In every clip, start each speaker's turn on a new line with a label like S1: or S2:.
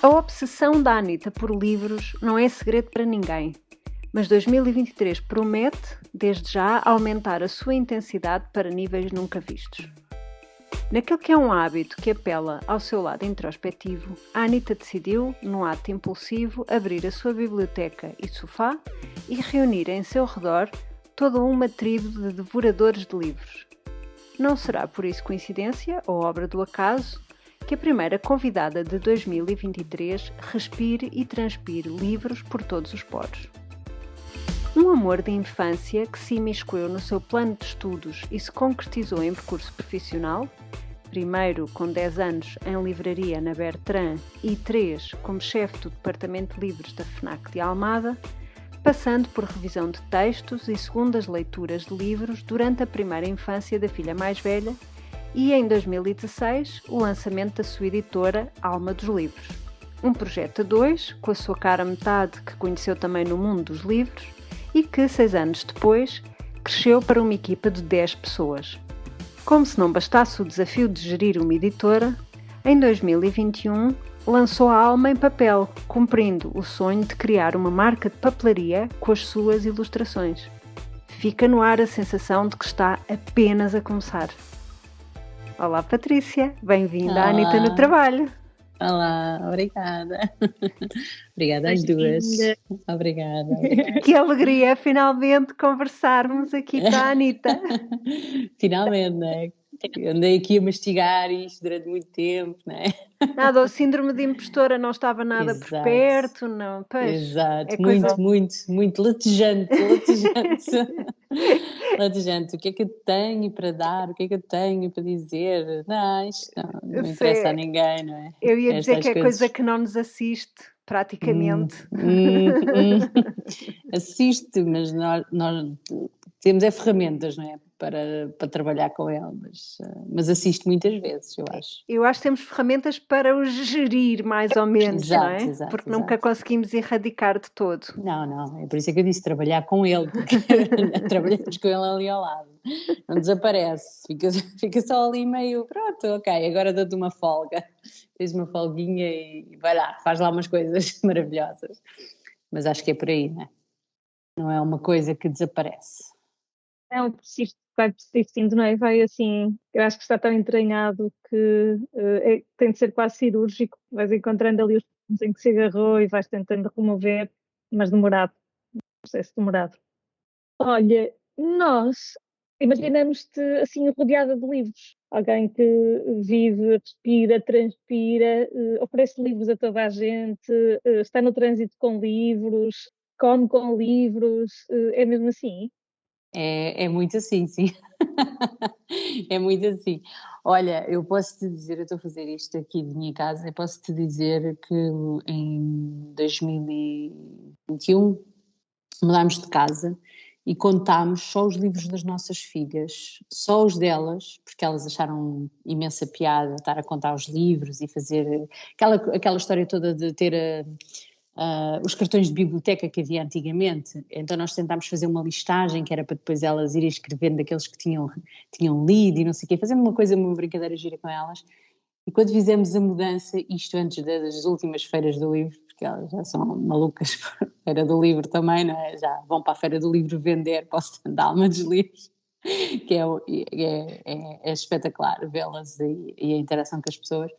S1: A obsessão da Anitta por livros não é segredo para ninguém, mas 2023 promete, desde já, aumentar a sua intensidade para níveis nunca vistos. Naquele que é um hábito que apela ao seu lado introspectivo, a Anitta decidiu, num ato impulsivo, abrir a sua biblioteca e sofá e reunir em seu redor toda uma tribo de devoradores de livros. Não será por isso coincidência ou obra do acaso que a primeira convidada de 2023 respire e transpire livros por todos os poros. Um amor de infância que se imiscuiu no seu plano de estudos e se concretizou em percurso profissional, primeiro com 10 anos em livraria na Bertrand e 3 como chefe do departamento de livros da FNAC de Almada, passando por revisão de textos e segundas leituras de livros durante a primeira infância da filha mais velha e, em 2016, o lançamento da sua editora Alma dos Livros. Um projeto a dois, com a sua cara metade que conheceu também no mundo dos livros e que, 6 anos depois, cresceu para uma equipa de 10 pessoas. Como se não bastasse o desafio de gerir uma editora, em 2021 lançou a Alma em papel, cumprindo o sonho de criar uma marca de papelaria com as suas ilustrações. Fica no ar a sensação de que está apenas a começar. Olá Patrícia, bem-vinda à Anitta no Trabalho.
S2: Olá, obrigada. Obrigada às duas. Obrigada.
S1: Que alegria finalmente conversarmos aqui com a Anitta.
S2: Finalmente, não é? Eu andei aqui a mastigar isto durante muito tempo, não é?
S1: Nada, o síndrome de impostora não estava nada
S2: Exato.
S1: por perto, não. Pois,
S2: exato,
S1: é coisa...
S2: muito latejante. Latejante, o que é que eu tenho para dar, o que é que eu tenho para dizer? Não, isto não interessa a ninguém, não é?
S1: Eu ia dizer que é coisa que não nos assiste, praticamente.
S2: Assiste, mas nós temos ferramentas, não é? Para trabalhar com ele, mas assiste muitas vezes, eu acho.
S1: Eu acho que temos ferramentas para o gerir, mais ou menos,
S2: exato,
S1: não é?
S2: Exato,
S1: porque nunca conseguimos erradicar de todo.
S2: Não, é por isso que eu disse trabalhar com ele, porque trabalhamos com ele ali ao lado. Não desaparece, fica só ali meio, pronto, ok, agora dou-te uma folga. Tens uma folguinha e vai lá, faz lá umas coisas maravilhosas. Mas acho que é por aí, não é? Não é uma coisa que desaparece.
S3: É um vai persistindo, não é? Vai assim, eu acho que está tão entranhado que tem de ser quase cirúrgico, vais encontrando ali os pontos em que se agarrou e vais tentando remover, mas demorado, um processo demorado. Olha, nós imaginamos-te assim rodeada de livros, alguém que vive, respira, transpira, oferece livros a toda a gente, está no trânsito com livros, come com livros, é mesmo assim?
S2: É muito assim, sim. É muito assim. Olha, eu posso te dizer, eu estou a fazer isto aqui de minha casa, eu posso te dizer que em 2021 mudámos de casa e contámos só os livros das nossas filhas, só os delas, porque elas acharam imensa piada estar a contar os livros e fazer aquela história toda de ter os cartões de biblioteca que havia antigamente. Então nós tentámos fazer uma listagem que era para depois elas irem escrevendo daqueles que tinham lido e não sei o quê, fazendo uma brincadeira gira com elas. E quando fizemos a mudança, isto antes das últimas feiras do livro, porque elas já são malucas para a feira do livro também, não é? Já vão para a feira do livro vender para o stand da Alma dos Livros, que é espetacular vê-las e a interação com as pessoas.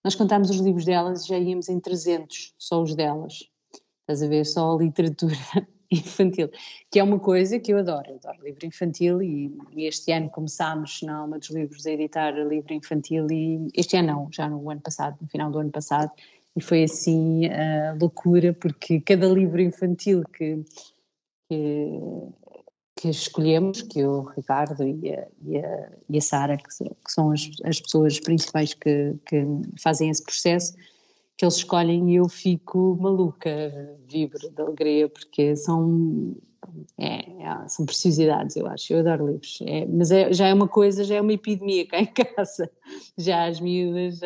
S2: Nós contámos os livros delas e já íamos em 300, só os delas. Estás a ver? Só a literatura infantil, que é uma coisa que eu adoro livro infantil e este ano começámos na Alma dos Livros a editar livro infantil e este ano não, já no ano passado, no final do ano passado, e foi assim a loucura, porque cada livro infantil que escolhemos, que o Ricardo e a Sara, que são as pessoas principais que fazem esse processo, que eles escolhem e eu fico maluca, vibro de alegria, porque são preciosidades, eu acho. Eu adoro livros, mas já é uma coisa, já é uma epidemia cá em casa. Já as miúdas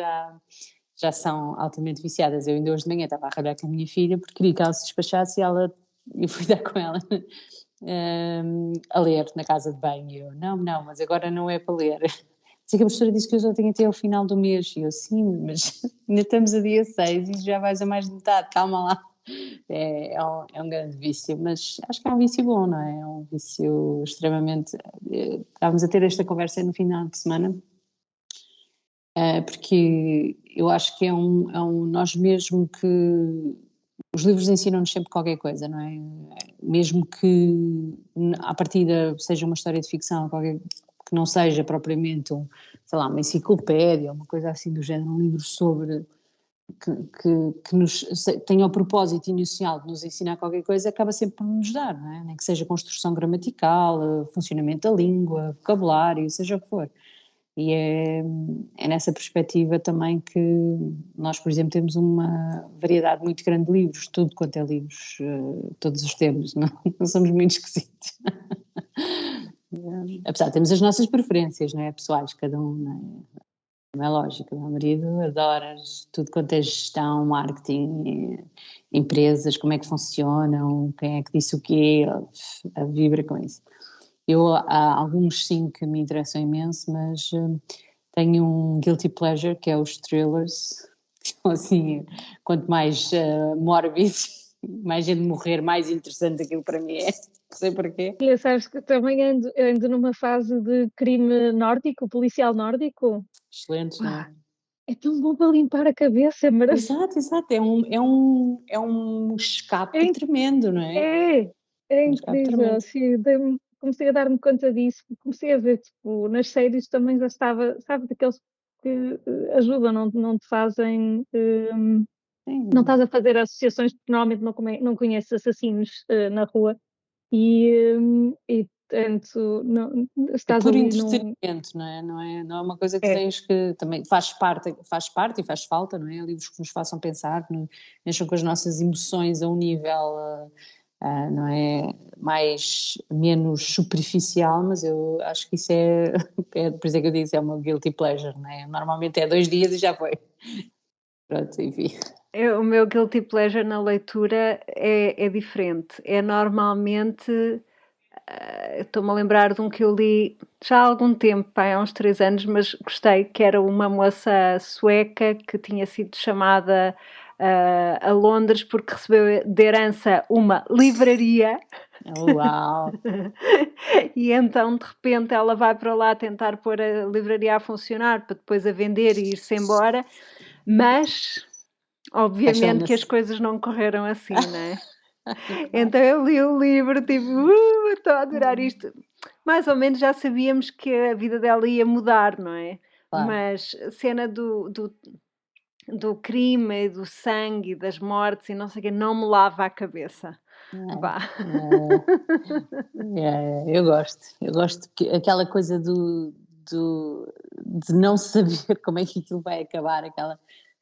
S2: já são altamente viciadas. Eu ainda hoje de manhã estava a ralhar com a minha filha porque queria que ela se despachasse e eu fui dar com ela a ler na casa de banho. Eu, não, mas agora não é para ler. sei que a professora disse que eu só tenho até ao final do mês. E eu, sim, mas ainda estamos a dia 6 e já vais a mais de metade, calma lá. É um grande vício, mas acho que é um vício bom, não é? É um vício extremamente... Estávamos a ter esta conversa no final de semana, porque eu acho que é um nós mesmo que... Os livros ensinam-nos sempre qualquer coisa, não é? Mesmo que à partida seja uma história de ficção, que não seja propriamente sei lá, uma enciclopédia, uma coisa assim do género, um livro sobre... que nos tenha o propósito inicial de nos ensinar qualquer coisa, acaba sempre por nos dar, não é? Nem que seja construção gramatical, funcionamento da língua, vocabulário, seja o que for. E é nessa perspectiva também que nós, por exemplo, temos uma variedade muito grande de livros, tudo quanto é livros, todos os temas, não somos muito esquisitos. Apesar de termos as nossas preferências, não é? Pessoais, cada um, não é? Não é lógico, o meu marido adora tudo quanto é gestão, marketing, empresas, como é que funcionam, quem é que disse o quê, vibra com isso. Há alguns sim que me interessam imenso, mas tenho um guilty pleasure que é os thrillers, que são assim, quanto mais mórbidos, mais gente morrer, mais interessante aquilo para mim é, não sei porquê.
S3: E sabes que também ando numa fase de crime nórdico, policial nórdico.
S2: Excelentes, não é?
S3: É tão bom para limpar a cabeça, é maravilhoso.
S2: Exato, é um escape tremendo, não é?
S3: É
S2: Um escape
S3: incrível,
S2: tremendo.
S3: sim, comecei a dar-me conta disso, comecei a ver, tipo, nas séries também já estava, sabe, daqueles que ajudam, não te fazem, não
S2: Sim.
S3: estás a fazer associações, porque normalmente não conheces assassinos na rua, e tanto, não,
S2: É
S3: estás
S2: puro
S3: ali num...
S2: entretenimento, não é? Não é uma coisa que
S3: É,
S2: tens que também faz parte e faz falta, não é? Livros que nos façam pensar, que mexam com as nossas emoções a um nível, não é? Menos superficial, mas eu acho que isso por isso é que eu disse, é o meu guilty pleasure, não é? Normalmente é 2 dias e já foi. Pronto, enfim.
S1: O meu guilty pleasure na leitura é diferente. É normalmente. Estou-me a lembrar de um que eu li já há algum tempo, há uns 3 anos, mas gostei, que era uma moça sueca que tinha sido chamada a Londres porque recebeu de herança uma livraria.
S2: Uau!
S1: E então de repente ela vai para lá tentar pôr a livraria a funcionar para depois a vender e ir-se embora, mas obviamente que as coisas não correram assim, não é? Então eu li o livro, tipo, estou a adorar isto. Mais ou menos já sabíamos que a vida dela ia mudar, não é?
S2: Claro.
S1: Mas a cena do crime, do sangue, das mortes e não sei o quê, não me lava a cabeça. Vá.
S2: Eu gosto que aquela coisa de não saber como é que aquilo vai acabar,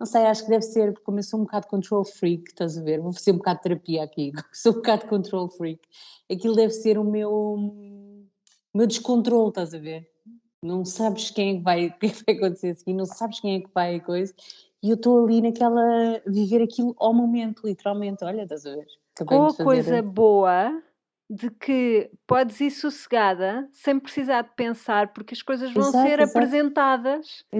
S2: não sei, acho que deve ser, porque como eu sou um bocado control freak, estás a ver, vou fazer um bocado de terapia aqui, sou um bocado control freak, aquilo deve ser o meu descontrole, estás a ver, não sabes o que é que vai acontecer assim, não sabes quem é que vai a coisa, e eu estou ali viver aquilo ao momento, literalmente, olha, estás a ver.
S1: Com a coisa boa de que podes ir sossegada sem precisar de pensar, porque as coisas vão ser apresentadas à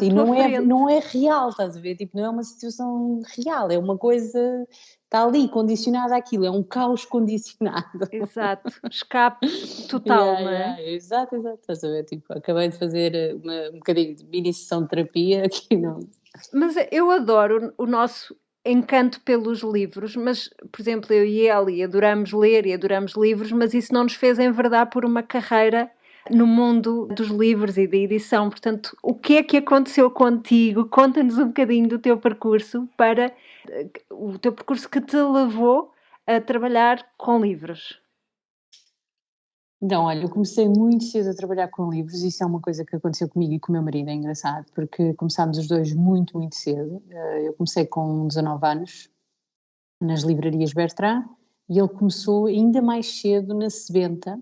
S2: e
S1: tua frente.
S2: não é real, estás a ver, tipo, não é uma situação real, é uma coisa, está ali condicionada àquilo, é um caos condicionado.
S1: Exato, escape total, não é?
S2: Exato, estás a ver, tipo, acabei de fazer um bocadinho de mini sessão de terapia aqui não.
S1: Mas eu adoro o nosso encanto pelos livros, mas, por exemplo, eu e ele adoramos ler e adoramos livros, mas isso não nos fez enverdar por uma carreira no mundo dos livros e da edição. Portanto, o que é que aconteceu contigo? Conta-nos um bocadinho do teu percurso o teu percurso que te levou a trabalhar com livros.
S2: Então, olha, eu comecei muito cedo a trabalhar com livros, isso é uma coisa que aconteceu comigo e com o meu marido, é engraçado, porque começámos os dois muito, muito cedo. Eu comecei com 19 anos, nas livrarias Bertrand, e ele começou ainda mais cedo na Sebenta,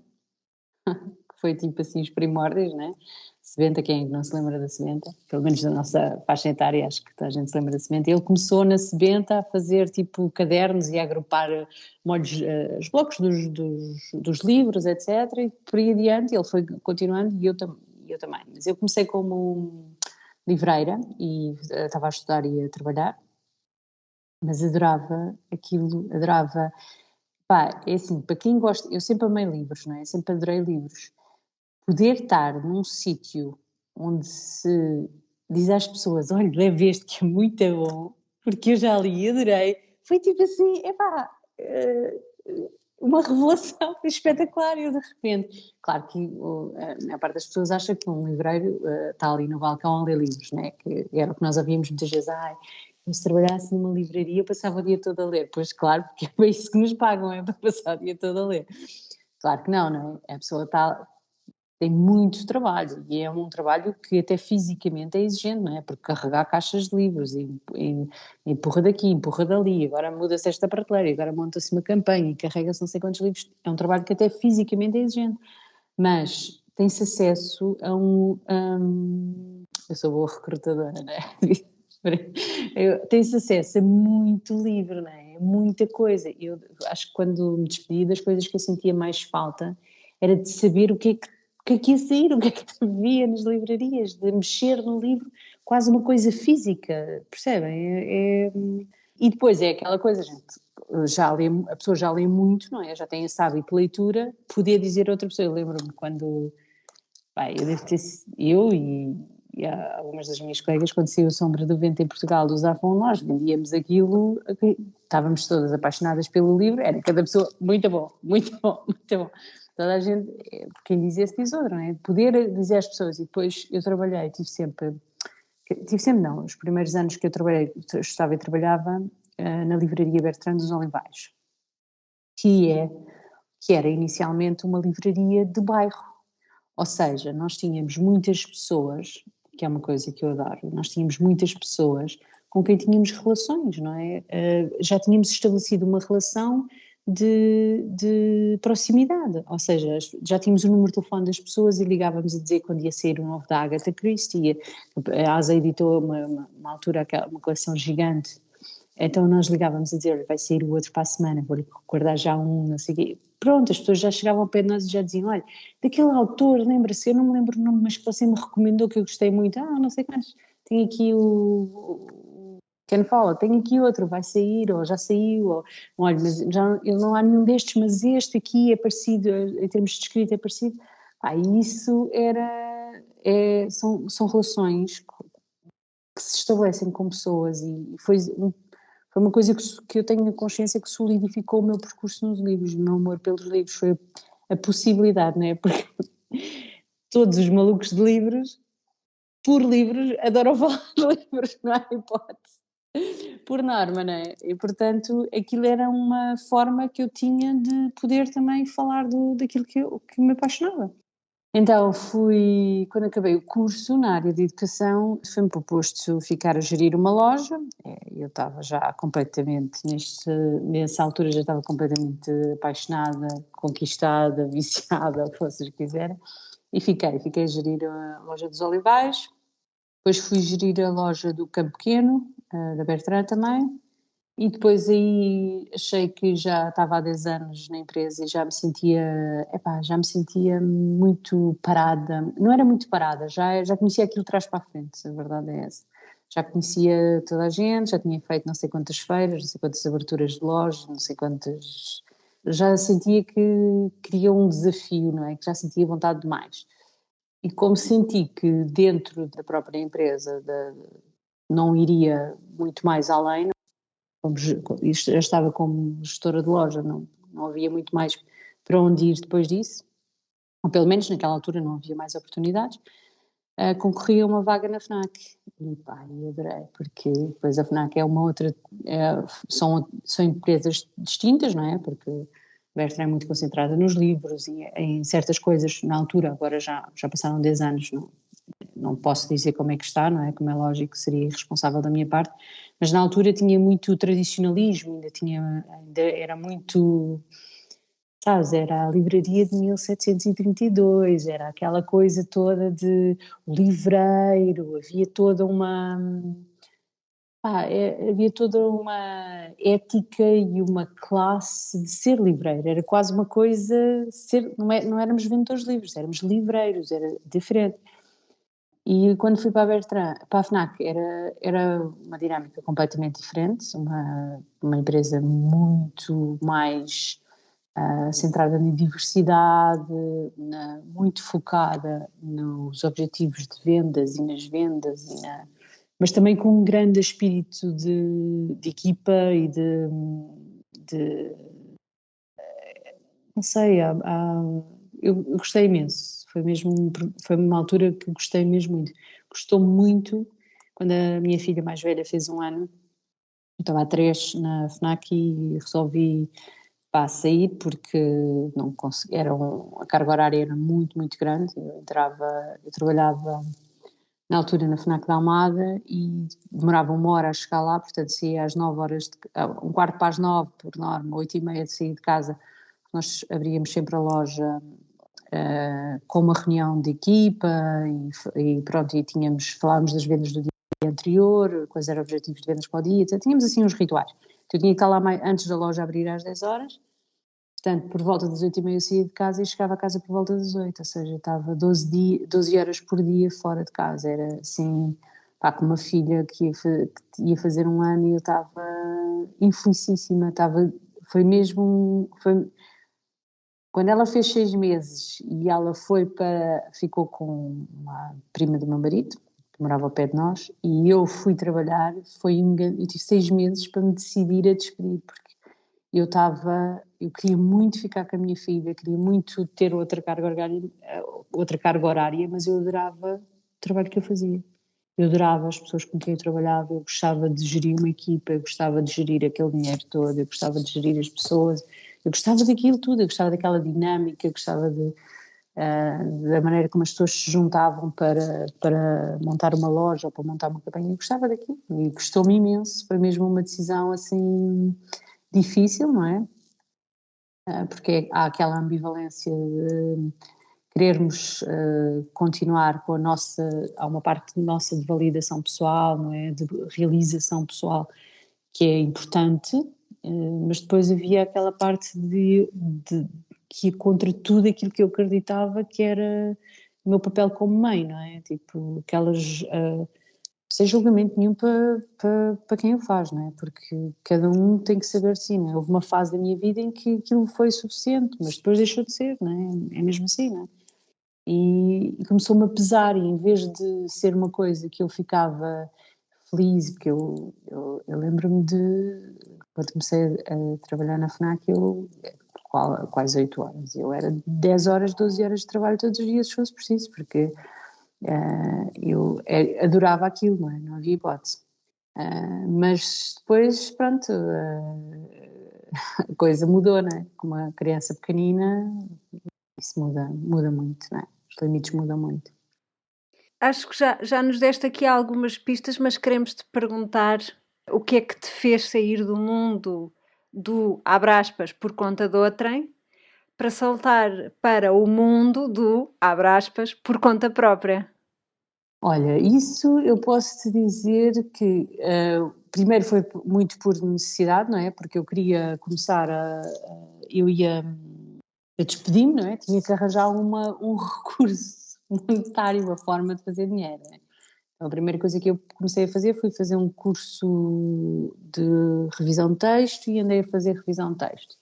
S2: que foi tipo assim os primórdios, né? Sebenta, quem é que não se lembra da Sebenta? Pelo menos da nossa faixa etária, acho que toda a gente se lembra da Sebenta. Ele começou na Sebenta a fazer tipo cadernos e a agrupar molhos, os blocos dos livros, etc. E por aí adiante ele foi continuando e eu eu também. Mas eu comecei como livreira e estava a estudar e a trabalhar, mas adorava aquilo, adorava. Pá, é assim, para quem gosta, eu sempre amei livros, não é? Sempre adorei livros. Poder estar num sítio onde se diz às pessoas, olha, leve este que é muito bom, porque eu já li e adorei, foi tipo assim, epá, uma revelação, foi espetacular, eu de repente. Claro que a maior parte das pessoas acha que um livreiro está ali no balcão a ler livros, né? Que era o que nós ouvíamos muitas vezes, se trabalhasse numa livraria, eu passava o dia todo a ler. Pois claro, porque é isso que nos pagam, é para passar o dia todo a ler. Claro que não é? A pessoa tem muito trabalho e é um trabalho que até fisicamente é exigente, não é? Porque carregar caixas de livros e empurra daqui, empurra dali, agora muda-se esta prateleira, agora monta-se uma campanha e carrega-se não sei quantos livros, é um trabalho que até fisicamente é exigente, mas tem-se acesso a eu sou boa recrutadora, não é? Tem-se acesso a muito livro, não é? Muita coisa. Eu acho que quando me despedi, das coisas que eu sentia mais falta era de saber o que é que ia sair, o que é que havia nas livrarias, de mexer no livro, quase uma coisa física, percebem? E depois é aquela coisa, gente, a pessoa já lê muito, não é? Já tem esse hábito de leitura, poder dizer a outra pessoa, eu lembro-me quando, eu e algumas das minhas colegas, quando saiu Sombra do Vento em Portugal, usavam nós, vendíamos aquilo, estávamos todas apaixonadas pelo livro, era cada pessoa, muito bom, muito bom, muito bom. Toda a gente, quem diz esse diz outro, não é? Poder dizer às pessoas, e depois eu trabalhei, tive sempre não, os primeiros anos que eu trabalhei, estava e trabalhava na livraria Bertrand dos Olivais, que era inicialmente uma livraria de bairro, ou seja, nós tínhamos muitas pessoas, que é uma coisa que eu adoro, nós tínhamos muitas pessoas com quem tínhamos relações, não é? Já tínhamos estabelecido uma relação de proximidade, ou seja, já tínhamos o número de telefone das pessoas e ligávamos a dizer quando ia sair um novo da Agatha Christie. A ASA editou uma altura uma coleção gigante, então nós ligávamos a dizer, vai sair o outro para a semana, vou-lhe guardar já um, não sei o quê. Pronto, as pessoas já chegavam ao pé de nós e já diziam, olha, daquele autor, lembra-se, eu não me lembro o nome, mas que você me recomendou, que eu gostei muito, não sei quantos, tem aqui o Ken Follett, tem aqui outro, vai sair, ou já saiu, ou olha, mas já não há nenhum destes, mas este aqui é parecido, em termos de escrita é parecido. Isso são relações que se estabelecem com pessoas e foi uma coisa que eu tenho a consciência que solidificou o meu percurso nos livros, o meu amor pelos livros, foi a possibilidade, não é? Porque todos os malucos de livros, por livros, adoram falar de livros, não há hipótese. Por norma, não é? E, portanto, aquilo era uma forma que eu tinha de poder também falar daquilo que me apaixonava. Então, quando acabei o curso na área de educação, foi-me proposto ficar a gerir uma loja. Eu estava já completamente, nessa altura já estava completamente apaixonada, conquistada, viciada, o que vocês quiserem. E fiquei a gerir a loja dos Olivais. Depois fui gerir a loja do Campo Pequeno, da Bertrand também, e depois aí achei que já estava há 10 anos na empresa e já me sentia muito parada, não era muito parada, já conhecia aquilo de trás para a frente, a verdade é essa. Já conhecia toda a gente, já tinha feito não sei quantas feiras, não sei quantas aberturas de lojas, não sei quantas... Já sentia que queria um desafio, não é? Que já sentia vontade de mais. E como senti que dentro da própria empresa não iria muito mais além, já estava como gestora de loja, não havia muito mais para onde ir depois disso, ou pelo menos naquela altura não havia mais oportunidades, concorri a uma vaga na FNAC e adorei, porque depois a FNAC é uma outra, são empresas distintas, não é? Porque a Bertrand é muito concentrada nos livros e em certas coisas na altura, agora já passaram 10 anos, não posso dizer como é que está, não é? Como é lógico, seria irresponsável da minha parte, mas na altura tinha muito tradicionalismo, ainda era muito, sabes, era a livraria de 1732, era aquela coisa toda de livreiro, havia toda uma ética e uma classe de ser livreiro, era quase uma coisa, não éramos vendedores de livros, éramos livreiros, era diferente. E quando fui para a Bertrand, para a FNAC, era uma dinâmica completamente diferente, uma empresa muito mais centrada na diversidade, muito focada nos objetivos de vendas e nas vendas, mas também com um grande espírito de equipa e de não sei, eu gostei imenso, foi uma altura que gostei mesmo muito. Gostou muito quando a minha filha mais velha fez 1 ano, eu estava há 3 na FNAC e resolvi sair porque não consegui, a carga horária era muito, muito grande, eu trabalhava na altura na FNAC da Almada e demorava 1 hora a chegar lá, portanto saía às 9 horas, 1 quarto para as 9 por norma, 8h30 de sair de casa. Nós abríamos sempre a loja com uma reunião de equipa e pronto, e falávamos das vendas do dia anterior, quais eram os objetivos de vendas para o dia, etc. Tínhamos assim uns rituais. Eu tinha que estar lá antes da loja abrir às 10 horas, portanto por volta das 8h30 eu saía de casa e chegava a casa por volta das 8, ou seja, estava 12 horas por dia fora de casa, era assim, com uma filha que ia fazer 1 ano e eu estava infelicíssima, quando ela fez 6 meses e ela ficou com uma prima do meu marido, que morava ao pé de nós, e eu fui trabalhar, eu tive 6 meses para me decidir a despedir, porque eu queria muito ficar com a minha filha, queria muito ter outra carga horária, mas eu adorava o trabalho que eu fazia. Eu adorava as pessoas com quem eu trabalhava, eu gostava de gerir uma equipa, eu gostava de gerir aquele dinheiro todo, eu gostava de gerir as pessoas, eu gostava daquilo tudo, eu gostava daquela dinâmica, eu gostava da maneira como as pessoas se juntavam para montar uma loja ou para montar uma campanha, eu gostava daquilo e gostou-me imenso, foi mesmo uma decisão assim difícil, não é? Porque há aquela ambivalência de querermos continuar com há uma parte nossa de validação pessoal, não é? De realização pessoal que é importante, mas depois havia aquela parte que ia contra tudo aquilo que eu acreditava que era o meu papel como mãe, não é? Tipo, sem julgamento nenhum para quem o faz, não é? Porque cada um tem que saber sim, não é? Houve uma fase da minha vida em que aquilo foi suficiente, mas depois deixou de ser, não é? É mesmo assim, não é? E começou-me a pesar, e em vez de ser uma coisa que eu ficava feliz, porque eu lembro-me quando comecei a trabalhar na FNAC, quase 8 horas, eu era 10 horas, 12 horas de trabalho todos os dias, se fosse preciso, porque eu adorava aquilo, não é? Não havia hipótese. Mas depois, pronto, a coisa mudou, não é? Com uma criança pequenina, isso muda muito, não é? Os limites mudam muito.
S1: Acho que já nos deste aqui algumas pistas, mas queremos te perguntar o que é que te fez sair do mundo do, abre aspas, por conta do outrem, para saltar para o mundo do, abre aspas, por conta própria.
S2: Olha, isso eu posso te dizer que primeiro foi muito por necessidade, não é? Porque eu queria começar eu ia despedir-me, não é? Tinha que arranjar um recurso monetário, uma forma de fazer dinheiro, não é? Então a primeira coisa que eu comecei a fazer foi fazer um curso de revisão de texto e andei a fazer revisão de texto.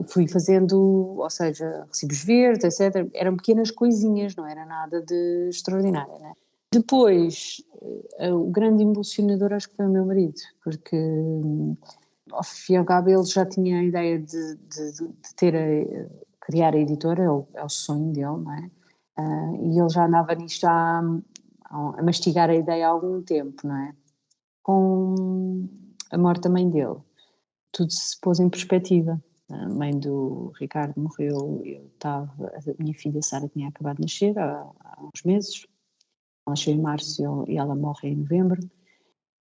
S2: Fui fazendo, ou seja, recibos verdes, etc. Eram pequenas coisinhas, não era nada de extraordinário, não é? Depois, o grande impulsionador acho que foi o meu marido, porque ao fim e ao cabo ele já tinha a ideia de criar a editora, é o sonho dele, não é? E ele já andava nisto a mastigar a ideia há algum tempo, não é? Com a morte da mãe dele, tudo se pôs em perspectiva. A mãe do Ricardo morreu, a minha filha Sara tinha acabado de nascer há uns meses, ela nasceu em março e ela morre em novembro.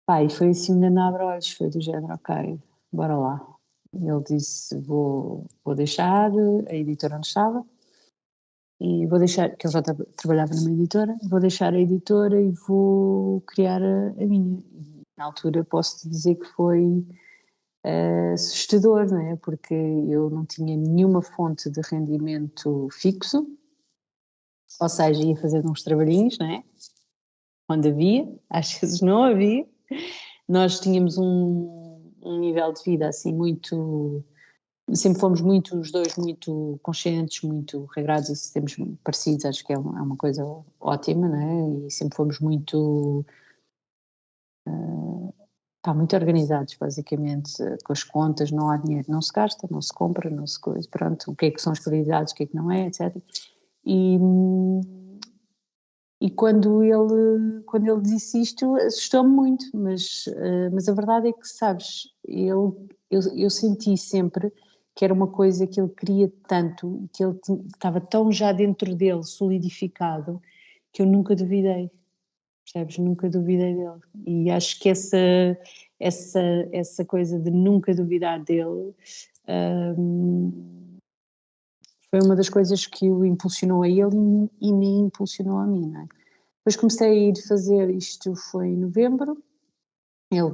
S2: E foi assim um grande abre-olhos, foi do género, ok, bora lá. Ele disse, vou deixar a editora onde estava, e vou deixar, que ele já trabalhava numa editora, vou deixar a editora e vou criar a minha. E, na altura posso-te dizer que foi assustador, não é? Porque eu não tinha nenhuma fonte de rendimento fixo, ou seja, ia fazer uns trabalhinhos, não é? onde havia, às vezes não havia. Nós tínhamos um nível de vida assim muito... Sempre fomos muito, os dois, muito conscientes, muito regrados e sistemas parecidos, acho que é uma coisa ótima, não é? E sempre fomos muito, muito organizados, basicamente, com as contas, não há dinheiro, não se gasta, não se compra, não se coisa, pronto, o que é que são as prioridades, o que é que não é, etc. E quando ele disse isto, assustou-me muito, mas a verdade é que, sabes, eu senti sempre que era uma coisa que ele queria tanto, que ele estava tão já dentro dele, solidificado, que eu nunca duvidei, percebes? Nunca duvidei dele. E acho que essa coisa de nunca duvidar dele foi uma das coisas que o impulsionou a ele e me impulsionou a mim, não é? Depois comecei a ir fazer, isto foi em novembro, ele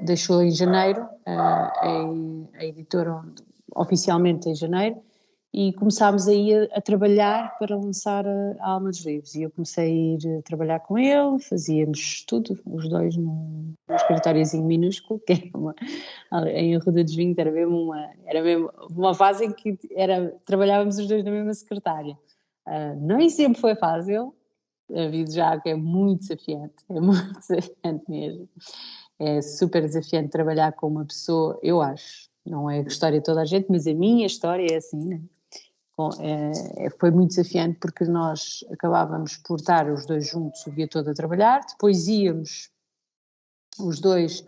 S2: deixou em janeiro, a editora oficialmente em janeiro, e começámos a ir a trabalhar para lançar a Alma dos Livros. E eu comecei a ir a trabalhar com ele, fazíamos tudo, os dois num escritóriozinho minúsculo, que era em Arruda dos Vinhos, era mesmo uma fase em que trabalhávamos os dois na mesma secretária. Nem sempre foi fácil, aviso já que é muito desafiante mesmo. É super desafiante trabalhar com uma pessoa, eu acho, não é a história de toda a gente, mas a minha história é assim, né? Foi muito desafiante porque nós acabávamos por estar os dois juntos o dia todo a trabalhar, depois íamos os dois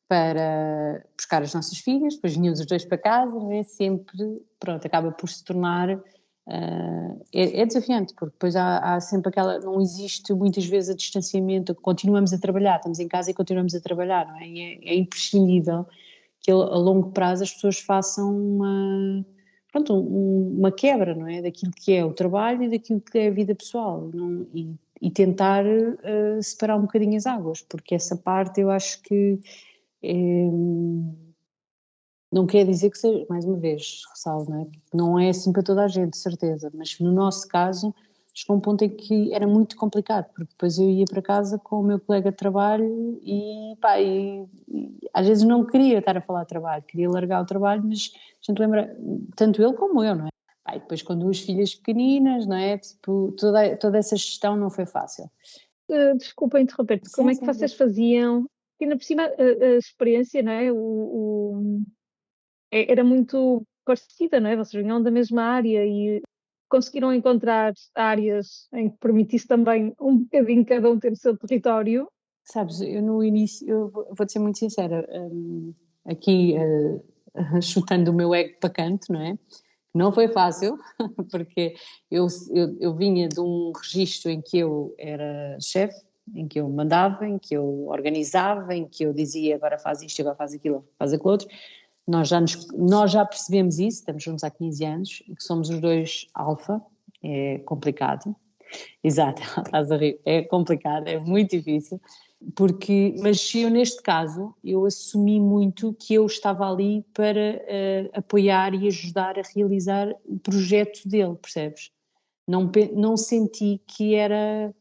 S2: para buscar as nossas filhas, depois vinham os dois para casa, não é? Sempre, pronto, acaba por se tornar... é desafiante, porque depois há sempre aquela... Não existe muitas vezes a distanciamento, continuamos a trabalhar, estamos em casa e continuamos a trabalhar, não é? E é imprescindível que a longo prazo as pessoas façam uma quebra, não é? Daquilo que é o trabalho e daquilo que é a vida pessoal, não, e tentar separar um bocadinho as águas, porque essa parte eu acho que não quer dizer que seja, mais uma vez, ressalvo, não é? Não é assim para toda a gente, de certeza, mas no nosso caso chegou um ponto em que era muito complicado, porque depois eu ia para casa com o meu colega de trabalho e às vezes não queria estar a falar de trabalho, queria largar o trabalho, mas a gente lembra, tanto ele como eu, não é? E depois com duas filhas pequeninas, não é? Tipo, toda essa gestão não foi fácil.
S3: Desculpa interromper-te, como é que vocês faziam? E ainda por cima a experiência, não é? Era muito parecida, não é? Vocês vinham da mesma área e conseguiram encontrar áreas em que permitisse também um bocadinho cada um ter o seu território.
S2: Sabes, eu no início, eu vou-te ser muito sincera, aqui chutando o meu ego para canto, não é? Não foi fácil, porque eu vinha de um registro em que eu era chefe, em que eu mandava, em que eu organizava, em que eu dizia agora faz isto, agora faz aquilo, faz aquilo outro. Nós já percebemos isso, estamos juntos há 15 anos, e que somos os dois alfa, é complicado. Exato, estás a rir, é complicado, é muito difícil, mas eu neste caso, eu assumi muito que eu estava ali para apoiar e ajudar a realizar o projeto dele, percebes? Não senti que era...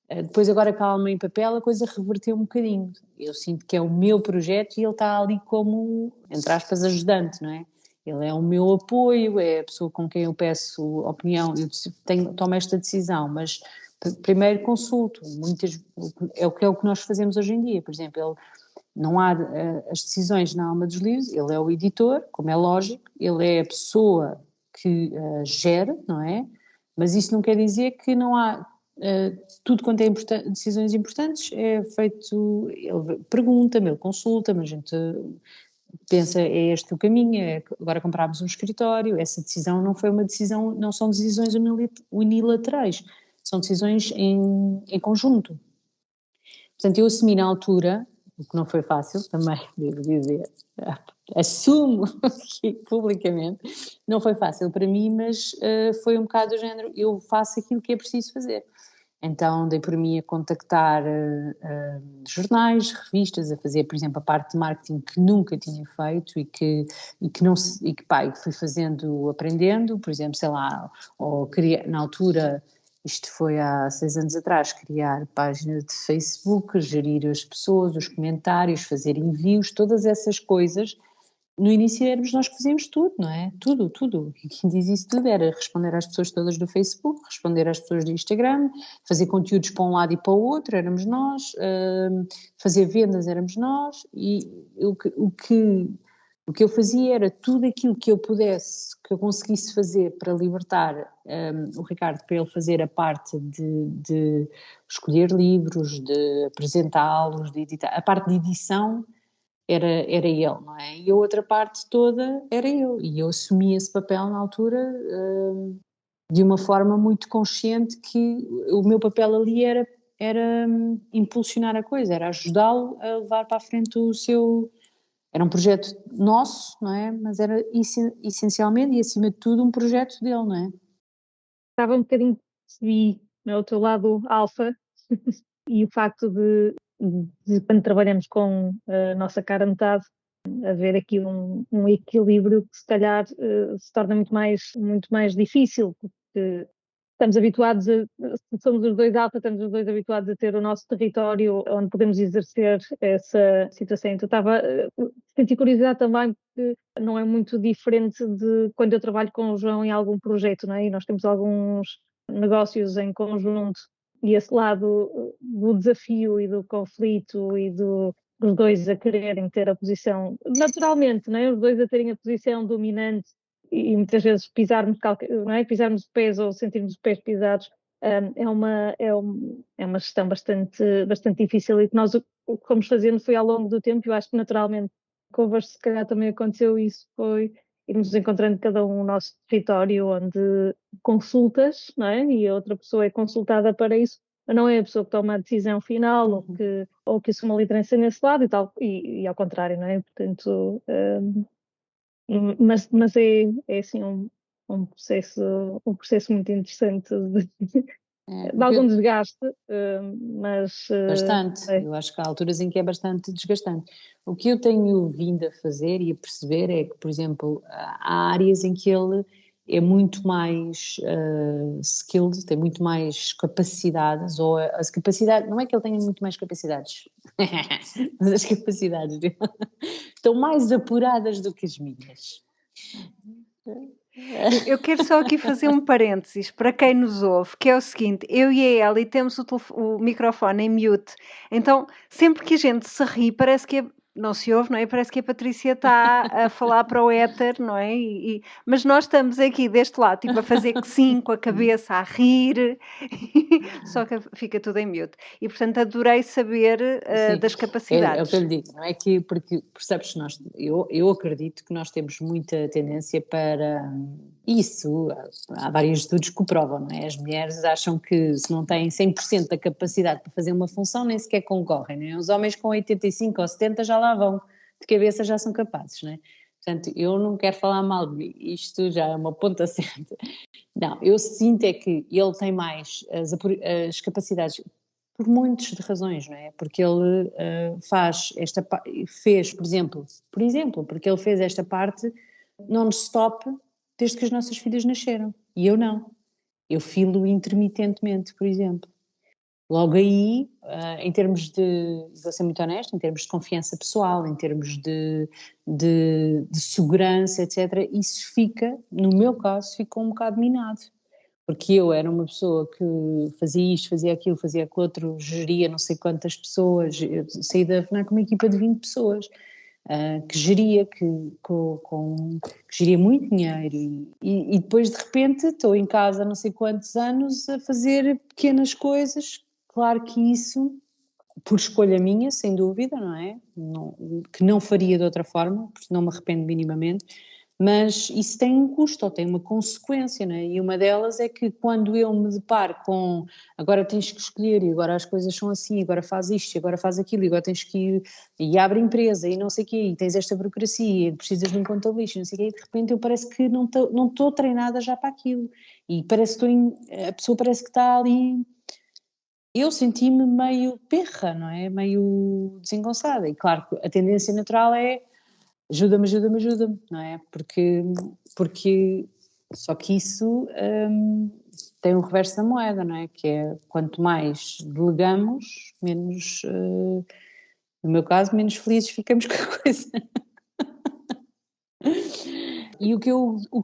S2: Depois agora com a Alma em Papel a coisa reverteu um bocadinho. Eu sinto que é o meu projeto e ele está ali como, entre aspas, ajudante, não é? Ele é o meu apoio, é a pessoa com quem eu peço opinião, eu tomo esta decisão, mas primeiro consulto, é o que nós fazemos hoje em dia, por exemplo, não há as decisões na Alma dos Livros, ele é o editor, como é lógico, ele é a pessoa que gera, não é? Mas isso não quer dizer que não há... tudo quanto é decisões importantes é feito, ele pergunta-me, ele consulta-me, a gente pensa, é este o caminho, agora comprámos um escritório, essa decisão não foi uma decisão, não são decisões unilaterais, são decisões em conjunto. Portanto, eu assumi na altura, o que não foi fácil também, devo dizer, assumo aqui publicamente, não foi fácil para mim, mas foi um bocado do género, eu faço aquilo que é preciso fazer. Então dei por mim a contactar jornais, revistas, a fazer, por exemplo, a parte de marketing que nunca tinha feito e que fui fazendo, aprendendo, por exemplo, sei lá, na altura Isto foi há 6 anos atrás, criar página de Facebook, gerir as pessoas, os comentários, fazer envios, todas essas coisas. No início éramos nós que fazíamos tudo, não é? Tudo. E quem diz isso tudo era responder às pessoas todas do Facebook, responder às pessoas do Instagram, fazer conteúdos para um lado e para o outro, éramos nós, fazer vendas, éramos nós, e o que eu fazia era tudo aquilo que eu pudesse, que eu conseguisse fazer para libertar o Ricardo, para ele fazer a parte de escolher livros, de apresentá-los, de editar. A parte de edição era ele, não é? E a outra parte toda era eu. E eu assumi esse papel na altura de uma forma muito consciente, que o meu papel ali era impulsionar a coisa, era ajudá-lo a levar para a frente o seu... Era um projeto nosso, não é? Mas era essencialmente e acima de tudo um projeto dele, não é?
S3: Estava um bocadinho, percebi, no outro lado alfa, e o facto de quando trabalhamos com a nossa cara a metade, haver aqui um equilíbrio que se calhar se torna muito mais difícil, porque estamos habituados se somos os dois alfa, estamos os dois habituados a ter o nosso território onde podemos exercer essa situação. Então senti curiosidade também, porque não é muito diferente de quando eu trabalho com o João em algum projeto, não é? E nós temos alguns negócios em conjunto, e esse lado do desafio e do conflito e dos dois a quererem ter a posição, naturalmente, não é? Os dois a terem a posição dominante, e muitas vezes pisarmos, não é? Pisarmos o pés ou sentirmos os pés pisados, é uma gestão bastante difícil, e que nós o que fomos fazendo foi ao longo do tempo. Eu acho que naturalmente convosco se calhar também aconteceu isso, foi irmos encontrando cada um o nosso território, onde consultas, não é? E a outra pessoa é consultada para isso, mas não é a pessoa que toma a decisão final, ou que assume a liderança nesse lado e tal, e ao contrário, não é? Portanto, mas é assim um processo muito interessante de algum desgaste, mas...
S2: Bastante, eu acho que há alturas em que é bastante desgastante. O que eu tenho vindo a fazer e a perceber é que, por exemplo, há áreas em que ele é muito mais skilled, tem muito mais capacidades, ou as capacidades, não é que ele tenha muito mais capacidades, mas as capacidades dele estão mais apuradas do que as minhas.
S1: Eu quero só aqui fazer um parênteses para quem nos ouve, que é o seguinte: eu e a Eli temos o microfone em mute, então sempre que a gente se ri parece que não se ouve, não é? Parece que a Patrícia está a falar para o éter, não é? Mas nós estamos aqui deste lado, tipo a fazer que sim, com a cabeça, a rir, só que fica tudo em mute. E portanto adorei saber das capacidades.
S2: É o que eu lhe digo, não é? Que, porque percebes, eu acredito que nós temos muita tendência para isso. Há vários estudos que o provam, não é? As mulheres acham que se não têm 100% da capacidade para fazer uma função, nem sequer concorrem, não é? Os homens com 85 ou 70 já lá vão, de cabeça já são capazes, não é? Portanto, eu não quero falar mal de mim, isto já é uma ponta certa. Não, eu sinto é que ele tem mais as capacidades, por muitas razões, não é? Porque ele fez, por exemplo, porque ele fez esta parte non-stop desde que as nossas filhas nasceram, e eu não. Eu filo intermitentemente, por exemplo. Logo aí, em termos de, vou ser muito honesta, em termos de confiança pessoal, em termos de segurança, etc., isso fica, no meu caso, ficou um bocado minado. Porque eu era uma pessoa que fazia isto, fazia aquilo, fazia aquilo outro, geria não sei quantas pessoas, eu saí da FNAC com uma equipa de 20 pessoas, que geria, que geria muito dinheiro, e depois de repente estou em casa há não sei quantos anos a fazer pequenas coisas. Claro que isso, por escolha minha, sem dúvida, não é? Que não faria de outra forma, porque não me arrependo minimamente, mas isso tem um custo, ou tem uma consequência, não é? E uma delas é que quando eu me deparo com agora tens que escolher, e agora as coisas são assim, agora faz isto, agora faz aquilo, e agora tens que ir, e abre empresa, e não sei o quê, e tens esta burocracia, e precisas de um contabilista, não sei o quê, e de repente eu parece que não estou treinada já para aquilo, e parece que a pessoa parece que está ali. Eu senti-me meio perra, não é? Meio desengonçada, e claro que a tendência natural é ajuda-me, não é? Porque só que isso tem o reverso da moeda, não é? Que é quanto mais delegamos, menos, no meu caso, menos felizes ficamos com a coisa. E o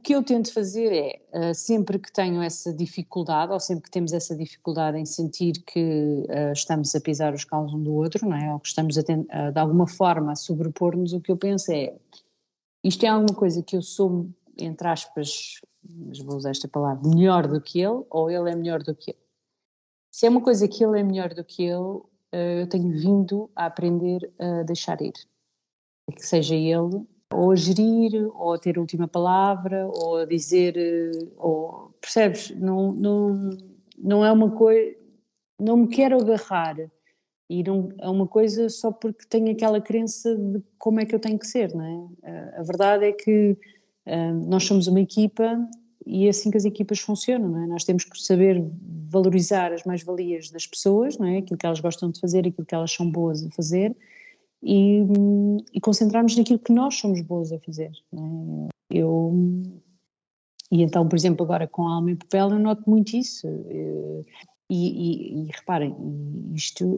S2: que eu tento fazer é, sempre que tenho essa dificuldade, ou sempre que temos essa dificuldade em sentir que estamos a pisar os calos um do outro, não é? Ou que estamos de alguma forma a sobrepor-nos, o que eu penso é, isto é alguma coisa que eu sou, entre aspas, mas vou usar esta palavra, melhor do que ele, ou ele é melhor do que eu. Se é uma coisa que ele é melhor do que eu tenho vindo a aprender a deixar ir. Que seja ele ou a gerir, ou a ter a última palavra, ou a dizer, ou, percebes? Não é uma coisa, não me quero agarrar e não é uma coisa só porque tenho aquela crença de como é que eu tenho que ser, não é? A verdade é que nós somos uma equipa e é assim que as equipas funcionam, não é? Nós temos que saber valorizar as mais-valias das pessoas, não é? Aquilo que elas gostam de fazer, aquilo que elas são boas a fazer, e concentrarmos naquilo que nós somos boas a fazer, não é? E então, por exemplo, agora com a Alma em Papel eu noto muito isso, e reparem,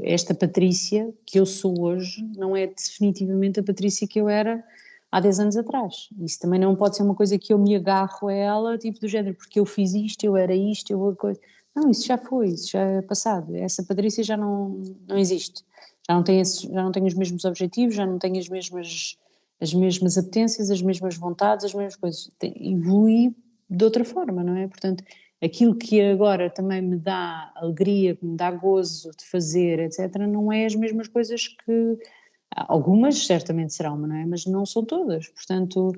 S2: esta Patrícia que eu sou hoje não é definitivamente a Patrícia que eu era há 10 anos atrás. Isso também não pode ser uma coisa que eu me agarro a ela, tipo do género, porque eu fiz isto, eu era isto, eu a coisa. Não, isso já foi, isso já é passado. Essa Patrícia já não existe. Já não tem os mesmos objetivos, já não tem as mesmas apetências, as mesmas vontades, as mesmas coisas. Evolui de outra forma, não é? Portanto, aquilo que agora também me dá alegria, que me dá gozo de fazer, etc., não é as mesmas coisas que... Algumas certamente serão, não é? Mas não são todas. Portanto,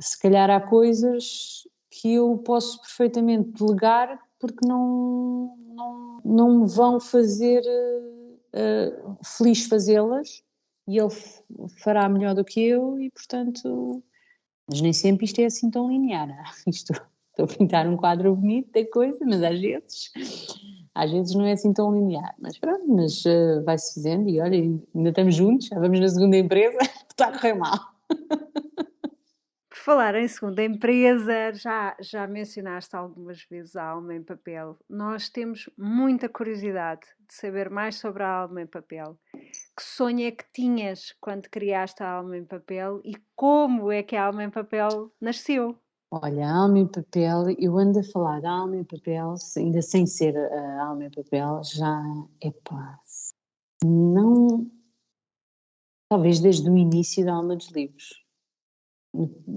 S2: se calhar há coisas que eu posso perfeitamente delegar porque não me vão fazer feliz fazê-las, e ele fará melhor do que eu, e portanto... Mas nem sempre isto é assim tão linear. Estou a pintar um quadro bonito da coisa, mas às vezes não é assim tão linear. Mas pronto, vai-se fazendo e olha, ainda estamos juntos, já vamos na segunda empresa, está a correr mal.
S1: Por falar em segunda empresa, já mencionaste algumas vezes a Alma em Papel. Nós temos muita curiosidade de saber mais sobre a Alma em Papel. Que sonho é que tinhas quando criaste a Alma em Papel e como é que a Alma em Papel nasceu?
S2: Olha, a Alma em Papel, eu ando a falar da Alma em Papel, ainda sem ser a Alma em Papel, já, epá, não, talvez desde o início da Alma dos Livros.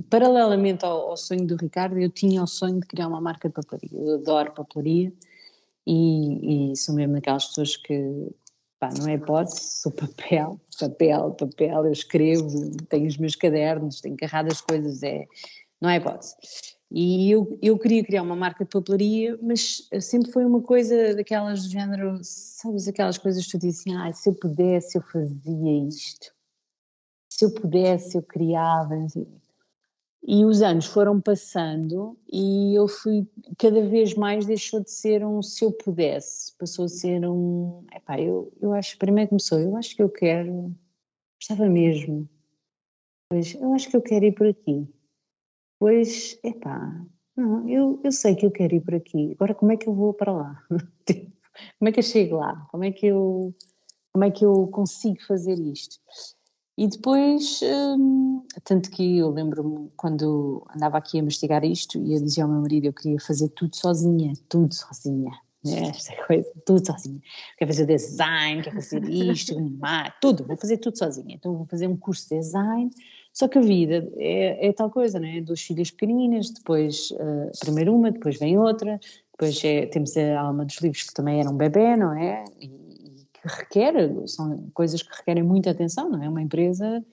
S2: Paralelamente ao sonho do Ricardo, eu tinha o sonho de criar uma marca de papelaria. Eu adoro papelaria e sou mesmo daquelas pessoas que, pá, não é hipótese, sou papel, eu escrevo, tenho os meus cadernos, tenho carrado as coisas, não é hipótese. E eu queria criar uma marca de papelaria, mas sempre foi uma coisa daquelas do género, sabes, aquelas coisas que tu dizes assim, se eu pudesse eu fazia isto, se eu pudesse eu criava, assim. E os anos foram passando e eu fui, cada vez mais deixou de ser um se eu pudesse, passou a ser eu acho, primeiro começou, eu acho que eu quero, gostava mesmo, pois eu acho que eu quero ir por aqui, pois, não, eu sei que eu quero ir por aqui, agora como é que eu vou para lá? Como é que eu chego lá? Como é que eu consigo fazer isto? E depois, tanto que eu lembro-me quando andava aqui a investigar isto e eu dizia ao meu marido, eu queria fazer tudo sozinha, esta coisa, tudo sozinha. Quero fazer design, quero fazer isto, tudo, vou fazer tudo sozinha. Então vou fazer um curso de design, só que a vida é tal coisa, não é? 2 filhas pequeninas, depois primeiro uma, depois vem outra, depois temos a Alma dos Livros que também era um bebê, não é? São coisas que requerem muita atenção, não é? Uma empresa,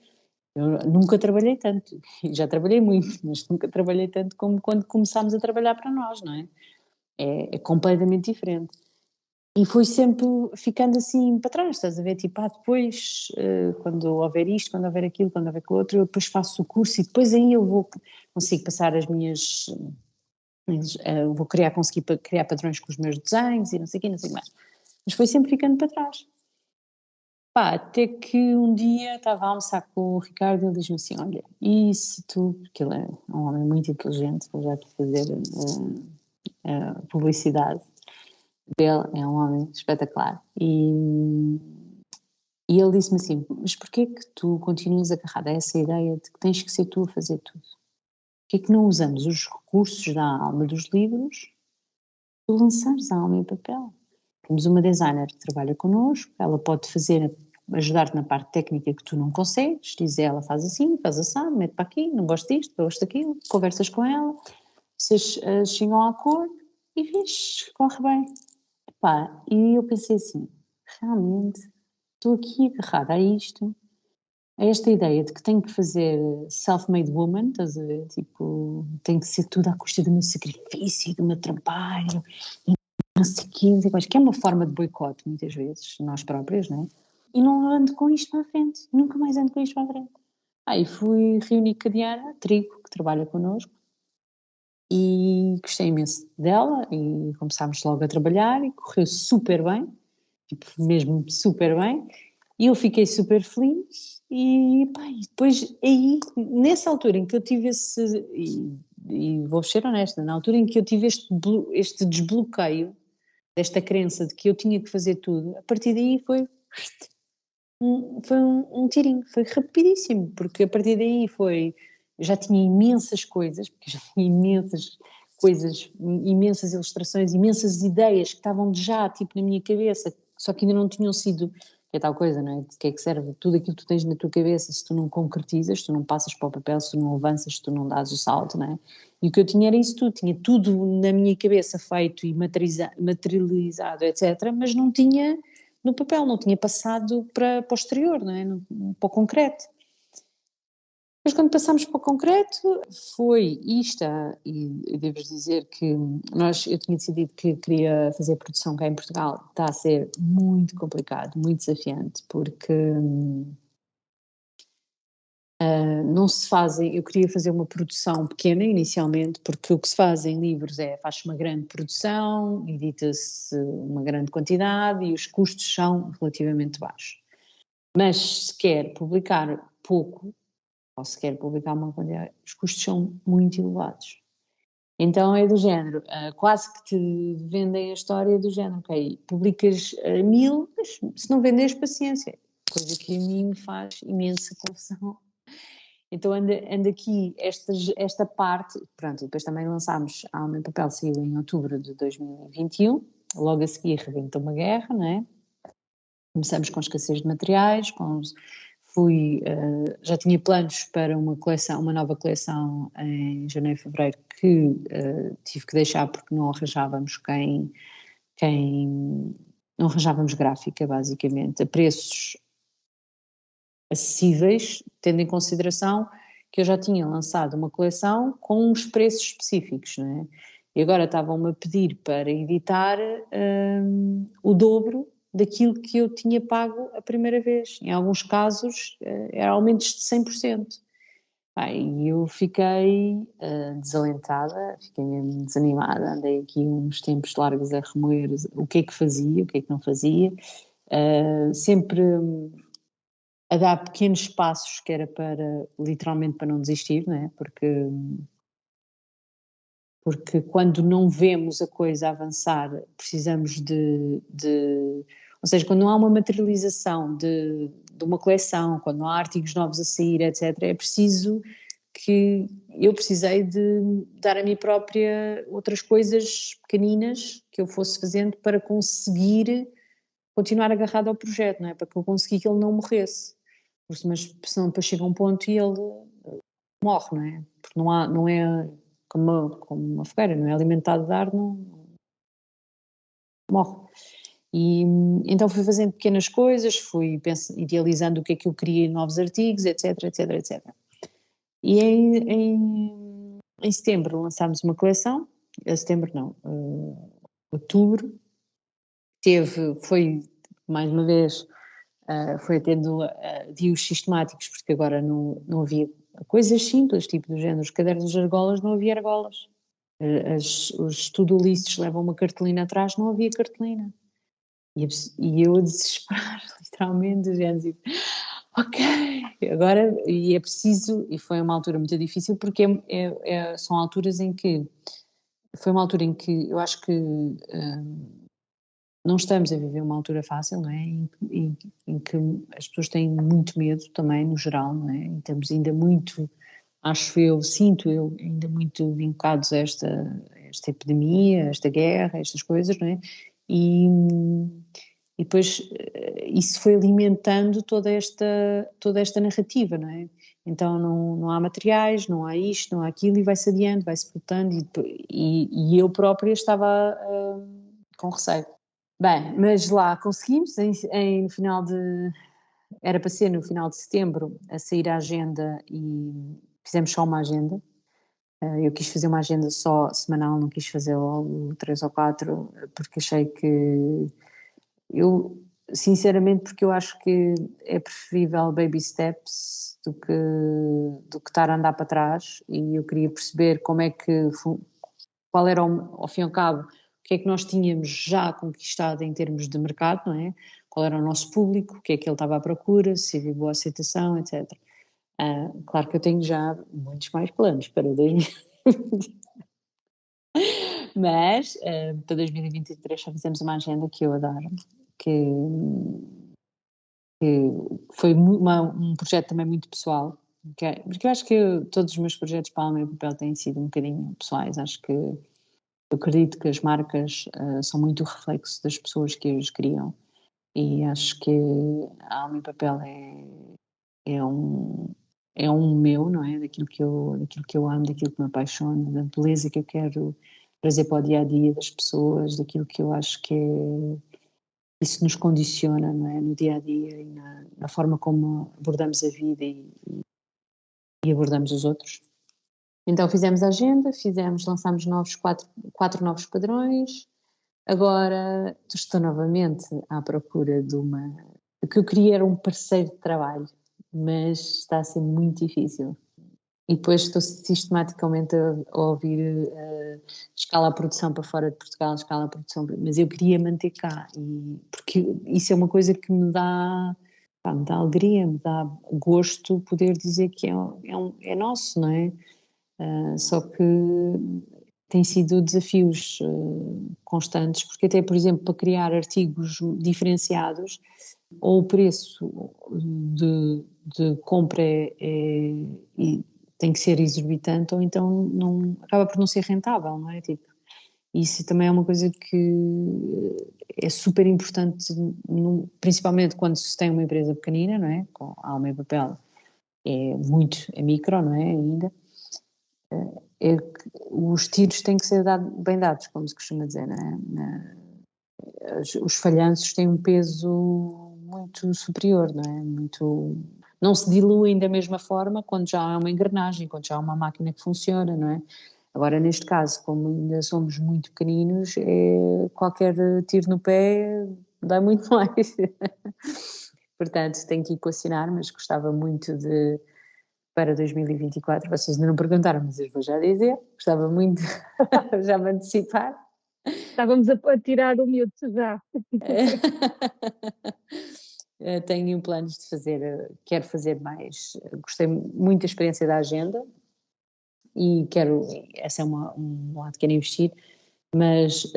S2: eu nunca trabalhei tanto, já trabalhei muito, mas nunca trabalhei tanto como quando começámos a trabalhar para nós, não é? É completamente diferente. E fui sempre ficando assim para trás, estás a ver? Tipo, depois, quando houver isto, quando houver aquilo, quando houver aquilo outro, eu depois faço o curso e depois aí eu consigo passar as minhas... conseguir criar padrões com os meus desenhos e não sei o quê, não sei o que mais. Mas foi sempre ficando para trás. Até que um dia estava a almoçar com o Ricardo e ele diz-me assim, olha, e se tu, porque ele é um homem muito inteligente, vou já te fazer publicidade, dele, é um homem espetacular. E ele disse-me assim, mas porquê que tu continuas agarrada a essa ideia de que tens que ser tu a fazer tudo? Porquê que não usamos os recursos da alma dos livros para lançares a alma em papel? Temos uma designer que trabalha connosco, ela pode ajudar-te na parte técnica que tu não consegues, diz ela, faz assim, faz assado, mete para aqui, não gosto disto, gosto daquilo, conversas com ela, vocês chegam a acordo e vês, corre bem. Epá, e eu pensei assim, realmente, estou aqui agarrada a isto, a esta ideia de que tenho que fazer self-made woman, estás a ver? Tipo, tem que ser tudo à custa do meu sacrifício, do meu trabalho, e não sei o quê, não sei quais, que é uma forma de boicote, muitas vezes, nós próprios, não é? E não ando com isto para a frente, nunca mais ando com isto para a frente. Aí fui reunir com a Diana Trigo, que trabalha connosco, e gostei imenso dela, e começámos logo a trabalhar, e correu super bem, tipo, mesmo super bem, e eu fiquei super feliz, e, pá, e depois aí, nessa altura em que eu tive e vou ser honesta, na altura em que eu tive este desbloqueio, desta crença de que eu tinha que fazer tudo, a partir daí foi um tirinho, foi rapidíssimo, porque a partir daí já tinha imensas coisas, porque já tinha imensas coisas, imensas ilustrações, imensas ideias que estavam já, tipo, na minha cabeça, só que ainda não tinham sido, que é tal coisa, não é? De que é que serve tudo aquilo que tu tens na tua cabeça se tu não concretizas, se tu não passas para o papel, se tu não avanças, se tu não dás o salto, não é? E o que eu tinha era isso tudo, tinha tudo na minha cabeça feito e materializado, etc., mas não tinha no papel, não tinha passado para o exterior, não é? Para o concreto. Depois, quando passámos para o concreto, foi isto, e devo dizer que eu tinha decidido que queria fazer produção cá em Portugal, está a ser muito complicado, muito desafiante, porque não se fazem, eu queria fazer uma produção pequena inicialmente, porque o que se faz em livros faz-se uma grande produção, edita-se uma grande quantidade e os custos são relativamente baixos. Mas se quer publicar pouco, ou se quer publicar uma quantidade, os custos são muito elevados. Então é do género, quase que te vendem a história do género, ok, publicas 1000, mas se não vendes, paciência, coisa que a mim me faz imensa confusão. Então anda aqui esta parte, pronto, e depois também lançámos a Alma em Papel, saiu em outubro de 2021, logo a seguir rebentou uma guerra, não é? Começamos com escassez de materiais, já tinha planos para uma nova coleção em janeiro e fevereiro que tive que deixar porque não arranjávamos não arranjávamos gráfica, basicamente, a preços acessíveis, tendo em consideração que eu já tinha lançado uma coleção com uns preços específicos, não é? E agora estavam-me a pedir para editar o dobro daquilo que eu tinha pago a primeira vez. Em alguns casos eram aumentos de 100%. E eu fiquei desalentada, fiquei mesmo desanimada, andei aqui uns tempos largos a remoer o que é que fazia, o que é que não fazia, sempre a dar pequenos passos que era literalmente para não desistir, não é? Porque quando não vemos a coisa avançar, precisamos ou seja, quando não há uma materialização de uma coleção, quando não há artigos novos a sair, etc., é preciso eu precisei de dar a mim própria outras coisas pequeninas que eu fosse fazendo para conseguir continuar agarrado ao projeto, não é? Para que eu conseguisse que ele não morresse. Mas senão depois chega um ponto e ele morre, não é? Porque não é como uma fogueira, não é alimentado de ar, não morre. E então fui fazendo pequenas coisas, fui idealizando o que é que eu queria em novos artigos, etc, etc, etc. E em setembro lançámos uma coleção, setembro não, outubro, foi mais uma vez, foi tendo dias sistemáticos, porque agora não havia coisas simples, tipo do género, os cadernos de argolas, não havia argolas. Os to-do lists levam uma cartolina atrás, não havia cartolina. E eu a desesperar, literalmente, do género, tipo, ok, agora, e é preciso, e foi uma altura muito difícil, porque são alturas em que, foi uma altura em que eu acho que não estamos a viver uma altura fácil, não é? Em que as pessoas têm muito medo também, no geral, não é? E estamos ainda muito, sinto eu, ainda muito vincados a esta epidemia, a esta guerra, a estas coisas, não é? E depois isso foi alimentando toda esta narrativa, não é? Então não há materiais, não há isto, não há aquilo, e vai-se adiando, vai-se botando, e eu própria estava com receio. Bem, mas lá conseguimos, no final era para ser no final de setembro, a sair a agenda, e fizemos só uma agenda. Eu quis fazer uma agenda só semanal, não quis fazer logo 3 ou 4, porque achei que sinceramente, porque eu acho que é preferível baby steps do que estar a andar para trás, e eu queria perceber qual era, ao fim e ao cabo, o que é que nós tínhamos já conquistado em termos de mercado, não é? Qual era o nosso público, o que é que ele estava à procura, se havia boa aceitação, etc. Claro que eu tenho já muitos mais planos para 2020. Mas para 2023 já fizemos uma agenda que eu adoro, que foi um projeto também muito pessoal, porque eu acho que todos os meus projetos para a Alma e Papel têm sido um bocadinho pessoais. Acho que eu acredito que as marcas são muito o reflexo das pessoas que as criam, e acho que a Alma e Papel é um meu, não é? Daquilo que eu amo, daquilo que me apaixona, da beleza que eu quero trazer para o dia-a-dia das pessoas, daquilo que eu acho que isso nos condiciona, não é? No dia-a-dia e na forma como abordamos a vida e abordamos os outros. Então fizemos a agenda, lançámos quatro novos padrões. Agora estou novamente à procura o que eu queria era um parceiro de trabalho, mas está a ser muito difícil. E depois estou sistematicamente a ouvir escala a produção para fora de Portugal, escala a produção, mas eu queria manter cá, porque isso é uma coisa que me dá alegria, me dá gosto poder dizer que é nosso, não é? Só que tem sido desafios constantes, porque até, por exemplo, para criar artigos diferenciados, ou o preço de compra tem que ser exorbitante, ou então acaba por não ser rentável, não é? Tipo, isso também é uma coisa que é super importante, principalmente quando se tem uma empresa pequenina, não é? Com Alma e Papel é micro, não é? Ainda. Os tiros têm que ser bem dados, como se costuma dizer, não é? Os falhanços têm um peso muito superior, não é? Não se diluem da mesma forma quando já há uma engrenagem, quando já há uma máquina que funciona, não é? Agora, neste caso, como ainda somos muito pequeninos, qualquer tiro no pé dá muito mais. Portanto, tenho que equacionar, mas gostava muito para 2024, vocês ainda não perguntaram, mas eu vou já dizer, gostava muito já me antecipar.
S3: Estávamos a tirar o miúdo já.
S2: Tenho planos de quero fazer mais, gostei muito da experiência da agenda e essa é um lado que quero investir, mas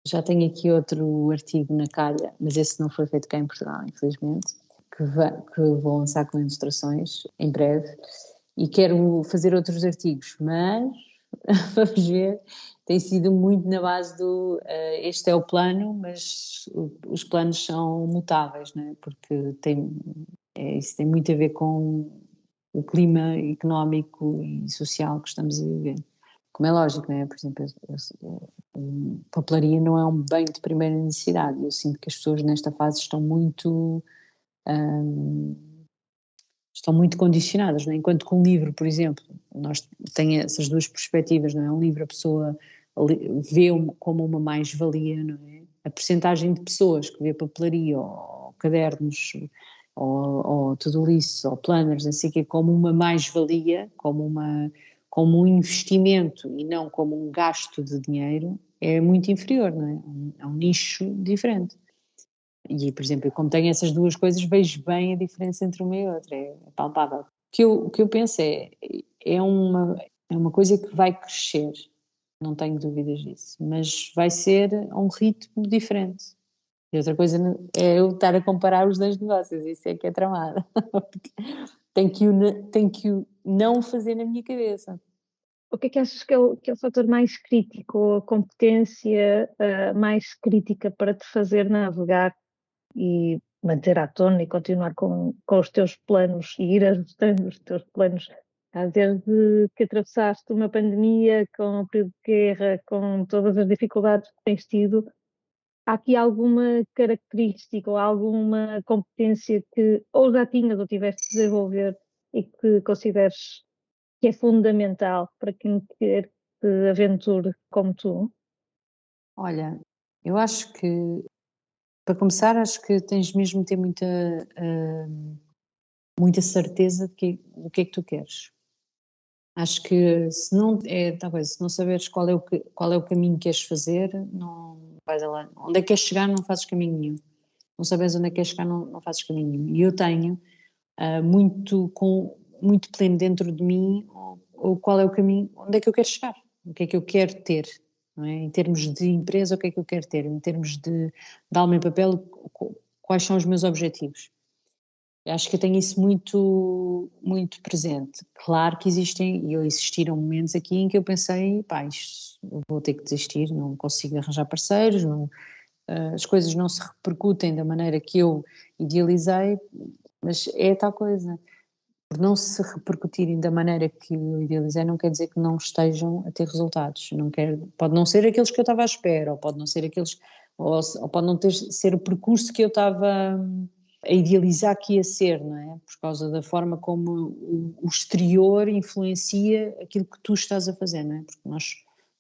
S2: já tenho aqui outro artigo na calha, mas esse não foi feito cá em Portugal, infelizmente, que vou lançar com ilustrações em breve, e quero fazer outros artigos, mas vamos ver, tem sido muito na base este é o plano, mas os planos são mutáveis, não é? Porque isso tem muito a ver com o clima económico e social que estamos a viver. Como é lógico, não é? Por exemplo, papelaria não é um bem de primeira necessidade. Eu sinto que as pessoas nesta fase estão muito condicionadas, não é? Enquanto que um livro, por exemplo, tem essas duas perspectivas, não é? Um livro a pessoa vê como uma mais-valia, não é? A percentagem de pessoas que vê papelaria ou cadernos ou to-do lists ou planners, não sei o quê, como uma mais-valia, como um investimento e não como um gasto de dinheiro, é muito inferior, não é? É um nicho diferente. E, por exemplo, como tenho essas duas coisas, vejo bem a diferença entre uma e outra, é palpável. O que eu penso é uma coisa que vai crescer, não tenho dúvidas disso, mas vai ser a um ritmo diferente. E outra coisa é eu estar a comparar os dois negócios, isso é que é tramado. Tenho que o não fazer na minha cabeça.
S3: O que é que achas que é o fator mais crítico, ou a competência mais crítica para te fazer navegar e manter à tona e continuar com os teus planos e ir ajustando os teus planos, desde que atravessaste uma pandemia, com o período de guerra, com todas as dificuldades que tens tido? Há aqui alguma característica ou alguma competência que ou já tinhas ou tiveste de desenvolver e que consideres que é fundamental para quem quer se aventure como tu?
S2: Olha, eu acho que, para começar, acho que tens mesmo de ter muita certeza do que é que tu queres. Acho que se não talvez, se não saberes qual é o caminho que queres fazer, não vais lá. Onde é que queres chegar, não fazes caminho nenhum. Não sabes onde é que queres chegar, não fazes caminho nenhum. E eu tenho muito pleno dentro de mim ou qual é o caminho, onde é que eu quero chegar, o que é que eu quero ter, não é? Em termos de empresa, o que é que eu quero ter, em termos de alma e papel, quais são os meus objetivos. Acho que eu tenho isso muito, muito presente. Claro que existiram momentos aqui em que eu pensei, pá, vou ter que desistir, não consigo arranjar parceiros, as coisas não se repercutem da maneira que eu idealizei, mas é tal coisa. Por não se repercutirem da maneira que eu idealizei, não quer dizer que não estejam a ter resultados. Pode não ser aqueles que eu estava à espera, ou pode não ser aqueles, ou pode não ser o percurso que eu estava a idealizar que ia ser, não é? Por causa da forma como o exterior influencia aquilo que tu estás a fazer, não é? Porque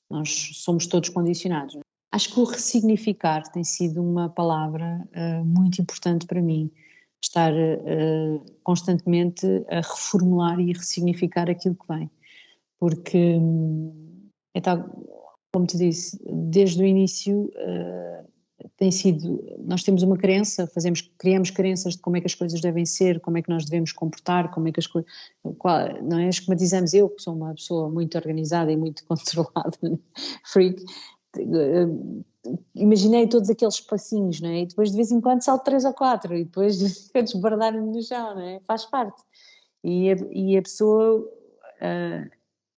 S2: nós somos todos condicionados. Não é? Acho que o ressignificar tem sido uma palavra muito importante para mim. Estar constantemente a reformular e ressignificar aquilo que vem. Porque, como te disse, desde o início nós temos uma crença, criamos crenças de como é que as coisas devem ser, como é que nós devemos comportar, como é que as coisas, não é? Esquematizamos. Eu, que sou uma pessoa muito organizada e muito controlada, freak, imaginei todos aqueles passinhos, não é? E depois de vez em quando salto 3 ou 4 e depois desbardar-me no chão, não é? Faz parte. E a pessoa,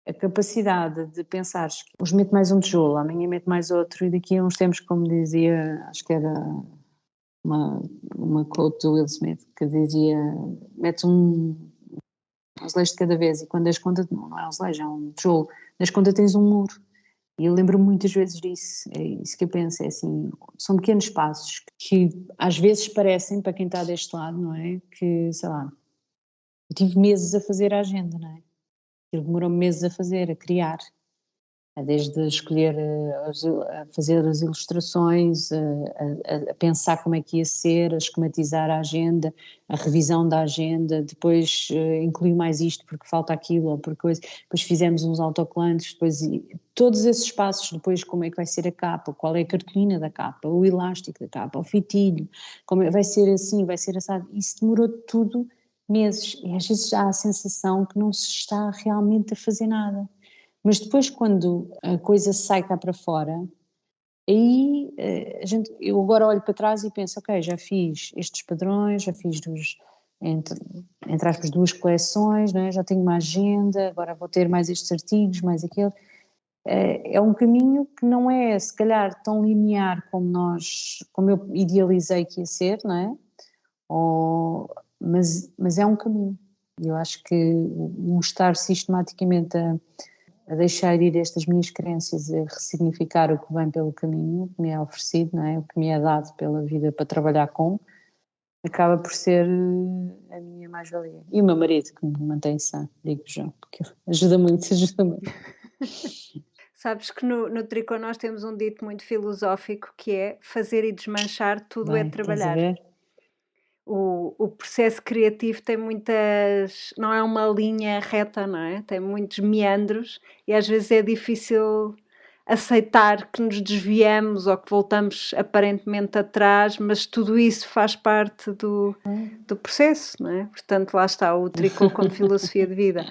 S2: a capacidade de pensar, hoje meto mais um tijolo, amanhã meto mais outro, e daqui a uns tempos, como dizia, acho que era uma quote do Will Smith, que dizia, mete um azulejo de cada vez, e quando das conta, não é um azulejo, é um tijolo, das conta tens um muro. E eu lembro-me muitas vezes disso, é isso que eu penso, é assim, são pequenos passos que às vezes parecem, para quem está deste lado, não é, que, sei lá, eu tive meses a fazer a agenda, não é, ele demorou-me meses a fazer, a criar, desde escolher, a fazer as ilustrações, a pensar como é que ia ser, a esquematizar a agenda, a revisão da agenda, depois incluir mais isto porque falta aquilo, ou porque depois fizemos uns autocolantes, depois todos esses passos, depois como é que vai ser a capa, qual é a cartolina da capa, o elástico da capa, o fitilho, como vai ser assim, vai ser assado, isso demorou tudo meses, e às vezes há a sensação que não se está realmente a fazer nada. Mas depois, quando a coisa sai cá para fora, aí eu agora olho para trás e penso, ok, já fiz estes padrões, já fiz entre aspas, 2 coleções, né? Já tenho uma agenda, agora vou ter mais estes artigos, mais aquele. É um caminho que não é, se calhar, tão linear como eu idealizei que ia ser, não é? Mas é um caminho. Eu acho que o estar sistematicamente a deixar ir estas minhas crenças, a ressignificar o que vem pelo caminho, o que me é oferecido, não é? O que me é dado pela vida para trabalhar acaba por ser a minha mais-valia. E o meu marido, que me mantém sã, digo-vos já, porque ajuda muito.
S1: Sabes que no Tricô nós temos um dito muito filosófico que é fazer e desmanchar, tudo é trabalhar. O processo criativo tem não é uma linha reta, não é? Tem muitos meandros e às vezes é difícil aceitar que nos desviamos ou que voltamos aparentemente atrás, mas tudo isso faz parte do processo, não é? Portanto, lá está o Tricô como filosofia de vida.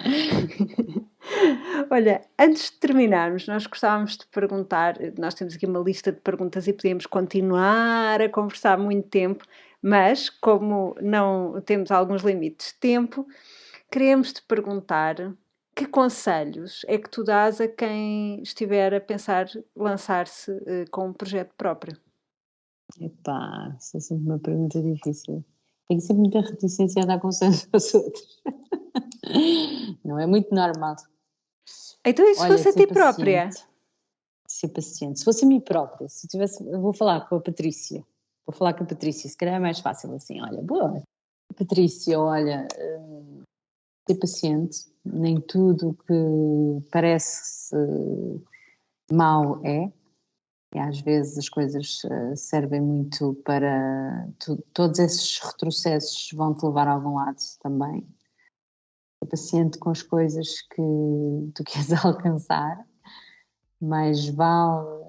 S1: Olha, antes de terminarmos, nós gostávamos de perguntar, nós temos aqui uma lista de perguntas e podíamos continuar a conversar muito tempo, mas como não temos alguns limites de tempo, queremos te perguntar que conselhos é que tu dás a quem estiver a pensar lançar-se com um projeto próprio?
S2: Epá, isso é sempre uma pergunta difícil. Tenho sempre muita reticência a dar conselhos aos outros. Não é muito normal.
S1: Então, e se
S2: Olha,
S1: fosse a
S2: ser
S1: ti própria?
S2: paciente. Ser paciente. Se fosse a mim própria, se eu tivesse, eu vou falar com a Patrícia. Vou falar com a Patrícia, se calhar é mais fácil assim. Olha, boa. Patrícia, olha, ser paciente. Nem tudo que parece mau é. E às vezes as coisas servem muito para. Todos esses retrocessos vão-te levar a algum lado também. Ser paciente com as coisas que tu queres alcançar. Mais vale,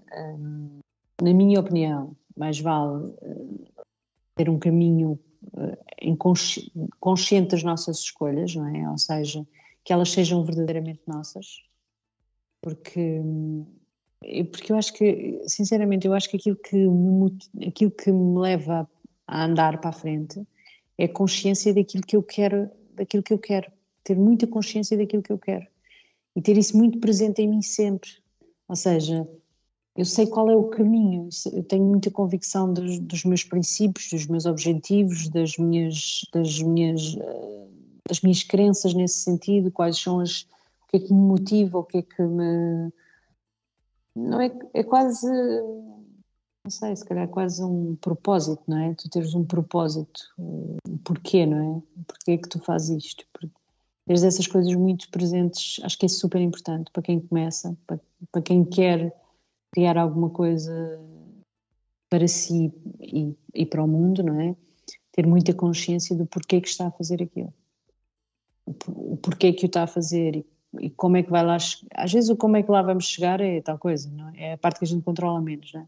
S2: na minha opinião, mais vale ter um caminho consciente das nossas escolhas, não é? Ou seja, que elas sejam verdadeiramente nossas. Porque eu acho que, sinceramente, eu acho que aquilo que me leva a andar para a frente é a consciência daquilo que eu quero, ter muita consciência daquilo que eu quero e ter isso muito presente em mim sempre. Ou seja, eu sei qual é o caminho, eu tenho muita convicção dos meus princípios, dos meus objetivos, das minhas crenças nesse sentido, quais são o que é que me motiva, o que é que me... Não é quase, não sei, se calhar é quase um propósito, não é? Tu teres um propósito, um porquê, não é? Porquê é que tu fazes isto? Teres essas coisas muito presentes, acho que é super importante para quem começa, para quem quer criar alguma coisa para si e para o mundo, não é? Ter muita consciência do porquê que está a fazer aquilo. O porquê que o está a fazer e como é que vai lá chegar. Às vezes o como é que lá vamos chegar é tal coisa, não é? É a parte que a gente controla menos, não é?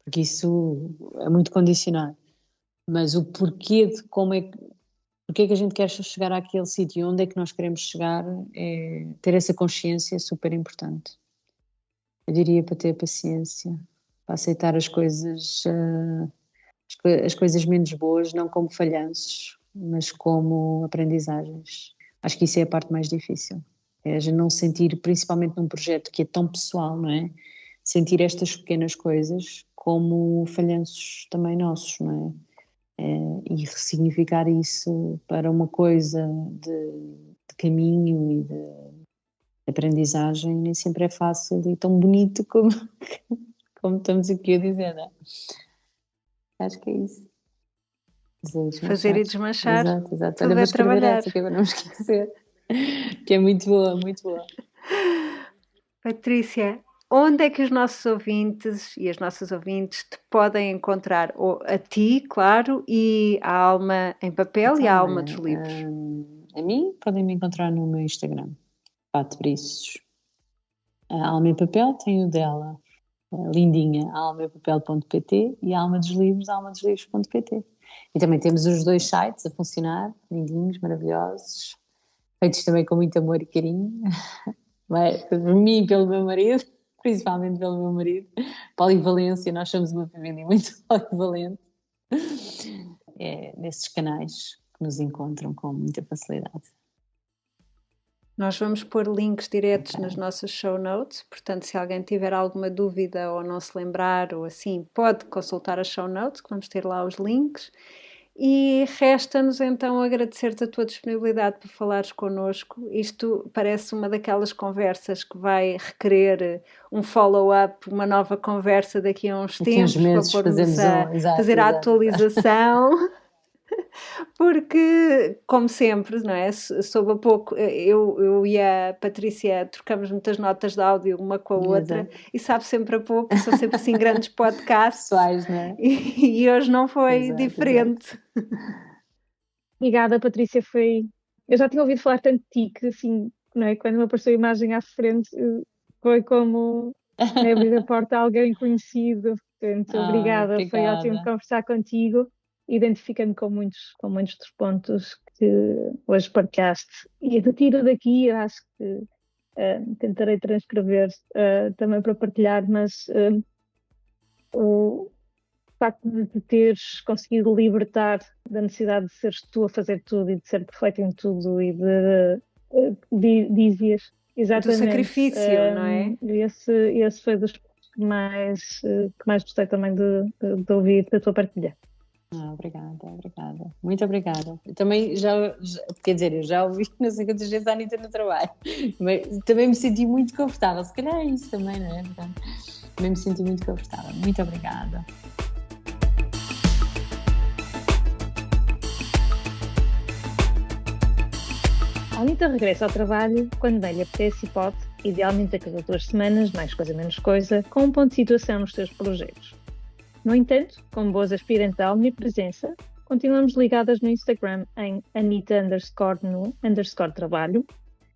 S2: Porque isso é muito condicionado. Mas o porquê de porque é que a gente quer chegar àquele sítio, onde é que nós queremos chegar, ter essa consciência é super importante. Eu diria para ter paciência, para aceitar as coisas menos boas, não como falhanços, mas como aprendizagens. Acho que isso é a parte mais difícil. É a gente não sentir, principalmente num projeto que é tão pessoal, não é? Sentir estas pequenas coisas como falhanços também nossos, não é? E ressignificar isso para uma coisa de caminho e de aprendizagem nem sempre é fácil e tão bonito como estamos aqui a dizer, não é? Acho que é isso.
S1: Fazer e desmanchar.
S2: Exato. Olha,
S1: Tudo
S2: vou
S1: é
S2: escrever
S1: trabalhar.
S2: essa que é para não me esquecer. Que é muito boa, muito boa.
S1: Patrícia, onde é que os nossos ouvintes e as nossas ouvintes te podem encontrar? A ti, claro, e a Alma em Papel
S2: Então,
S1: e a Alma
S2: olha,
S1: dos Livros.
S2: A mim podem me encontrar no meu Instagram, Pato Briços. A Alma em Papel tem o dela, lindinha, almaempapel.pt e a Alma dos Livros, almadosLivros.pt. E também temos os dois sites a funcionar, lindinhos, maravilhosos, feitos também com muito amor e carinho, por mim e pelo meu marido, principalmente pelo meu marido. Polivalência, nós somos uma família muito polivalente. Nesses canais que nos encontram com muita facilidade.
S1: Nós vamos pôr links diretos nas nossas show notes, portanto, se alguém tiver alguma dúvida ou não se lembrar ou assim, pode consultar as show notes, que vamos ter lá os links. E resta-nos então agradecer-te a tua disponibilidade para falares connosco. Isto parece uma daquelas conversas que vai requerer um follow-up, uma nova conversa daqui a uns tempos,
S2: meses,
S1: para pormos a fazer a atualização. Porque, como sempre, não é? Soube a pouco, eu e a Patrícia trocamos muitas notas de áudio uma com a outra. Exato. E sabe sempre a pouco, são sempre assim grandes podcasts.
S2: Pessoais, não é?
S1: E hoje não foi diferente.
S3: Obrigada, Patrícia. Eu já tinha ouvido falar tanto de ti que, assim, não é? Quando me apareceu a imagem à frente, foi como abrir a porta a alguém conhecido. Portanto, obrigada. Foi ótimo conversar contigo, identificando com muitos dos pontos que hoje partilhaste. E retiro daqui, eu acho que tentarei transcrever também para partilhar, mas o facto de te teres conseguido libertar da necessidade de seres tu a fazer tudo e de ser perfeito em tudo e dizias exatamente.
S1: Do sacrifício, não é?
S3: Esse foi dos que mais gostei também de ouvir da tua partilha.
S2: Obrigada. Muito obrigada. Eu também quer dizer, eu já ouvi não sei quantas vezes a Anitta no trabalho, mas também me senti muito confortável. Se calhar é isso também, não é? Portanto, também me senti muito confortável. Muito obrigada.
S3: A Anitta regressa ao trabalho quando bem lhe apetece e pode, idealmente a cada 2 semanas, mais coisa menos coisa, com um ponto de situação nos seus projetos. No entanto, como boas aspirantes à omnipresença, continuamos ligadas no Instagram em Anita_no_trabalho,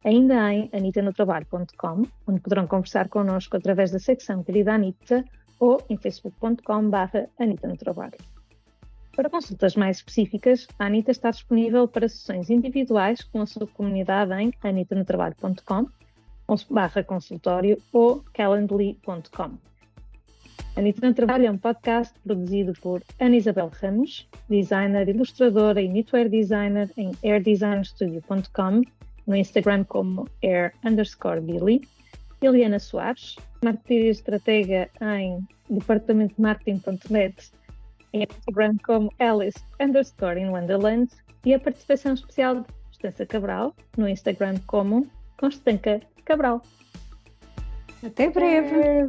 S3: ainda em anitanotrabalho.com, onde poderão conversar connosco através da secção Querida Anitta ou em facebook.com/anitanotrabalho. Para consultas mais específicas, a Anitta está disponível para sessões individuais com a sua comunidade em anitanotrabalho.com/consultório ou calendly.com. Anitta no Trabalho é um podcast produzido por Ana Isabel Ramos, designer, ilustradora e knitwear designer em airdesignstudio.com, no Instagram como air_Billy, Eliana Soares, marketeer e estratega em departamentmarketing.net, em Instagram como Alice_in Wonderland e a participação especial de Constança Cabral, no Instagram como Constanca Cabral.
S1: Até breve!